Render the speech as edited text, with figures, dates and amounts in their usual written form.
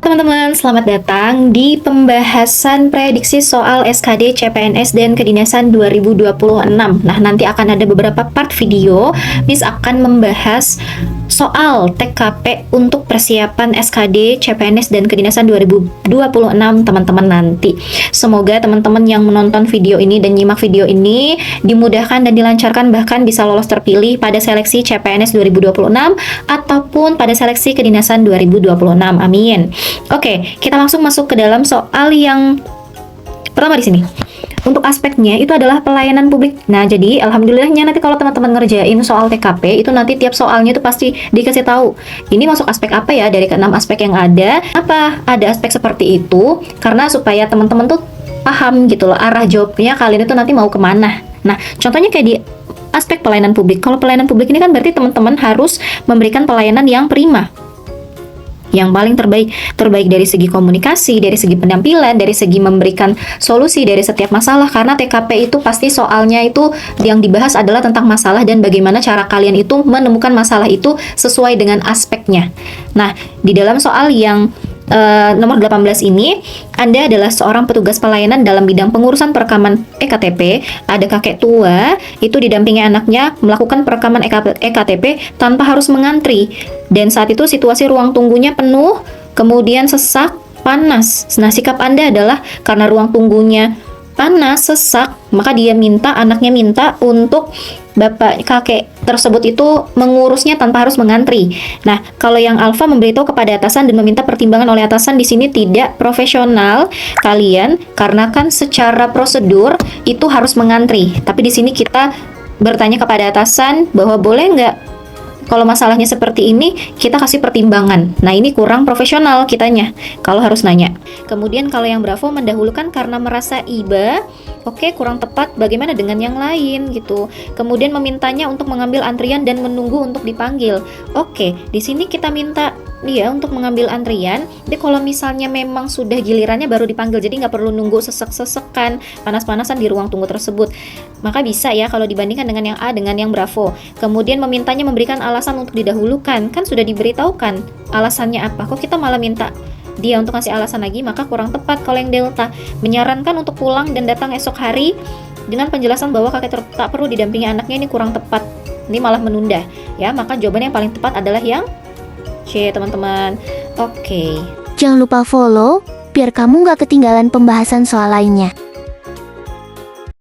Teman-teman, selamat datang di pembahasan prediksi soal SKD, CPNS, dan Kedinasan 2026. Nah, nanti akan ada beberapa part video. Miss akan membahas soal TKP untuk persiapan SKD, CPNS, dan Kedinasan 2026 teman-teman nanti. Semoga teman-teman yang menonton video ini dan nyimak video ini dimudahkan dan dilancarkan, bahkan bisa lolos terpilih pada seleksi CPNS 2026 ataupun pada seleksi Kedinasan 2026. Amin. Oke, kita langsung masuk ke dalam soal yang pertama di sini. Untuk aspeknya itu adalah pelayanan publik. Nah, jadi alhamdulillahnya nanti kalau teman-teman ngerjain soal TKP itu nanti tiap soalnya itu pasti dikasih tahu. Ini masuk aspek apa ya dari ke-6 aspek yang ada? Apa ada aspek seperti itu? Karena supaya teman-teman tuh paham gitu loh arah jawabnya kalian itu nanti mau kemana. Nah, contohnya kayak di aspek pelayanan publik. Kalau pelayanan publik ini kan berarti teman-teman harus memberikan pelayanan yang prima, yang paling terbaik dari segi komunikasi, dari segi penampilan, dari segi memberikan solusi dari setiap masalah. Karena TKP itu pasti soalnya itu yang dibahas adalah tentang masalah dan bagaimana cara kalian itu menemukan masalah itu sesuai dengan aspeknya. Nah, di dalam soal yang nomor 18 ini, Anda adalah seorang petugas pelayanan dalam bidang pengurusan perekaman EKTP. Ada kakek tua, itu didampingi anaknya melakukan perekaman EKTP tanpa harus mengantri. Dan saat itu situasi ruang tunggunya penuh, kemudian sesak, panas. Nah, sikap Anda adalah karena ruang tunggunya panas, sesak, maka anaknya minta untuk bapak kakek tersebut itu mengurusnya tanpa harus mengantri. Nah, kalau yang alfa memberitahu kepada atasan dan meminta pertimbangan oleh atasan, di sini tidak profesional kalian, karena kan secara prosedur itu harus mengantri. Tapi di sini kita bertanya kepada atasan bahwa boleh nggak kalau masalahnya seperti ini, kita kasih pertimbangan. Nah, ini kurang profesional kitanya kalau harus nanya. Kemudian kalau yang Bravo mendahulukan karena merasa iba, oke, kurang tepat. Bagaimana dengan yang lain gitu. Kemudian memintanya untuk mengambil antrian dan menunggu untuk dipanggil. Oke, di sini kita minta dia untuk mengambil antrian. Jadi kalau misalnya memang sudah gilirannya baru dipanggil, jadi nggak perlu nunggu sesek-sesekan, panas-panasan di ruang tunggu tersebut. Maka bisa ya kalau dibandingkan dengan yang A dengan yang Bravo. Kemudian memintanya memberikan alasan untuk didahulukan. Kan sudah diberitahukan alasannya apa. Kok kita malah minta dia untuk ngasih alasan lagi? Maka kurang tepat. Kalau yang Delta menyarankan untuk pulang dan datang esok hari dengan penjelasan bahwa kakek tak perlu didampingi anaknya, ini kurang tepat. Ini malah menunda. Ya, maka jawaban yang paling tepat adalah yang C, teman-teman. Oke. Jangan lupa follow biar kamu nggak ketinggalan pembahasan soal lainnya.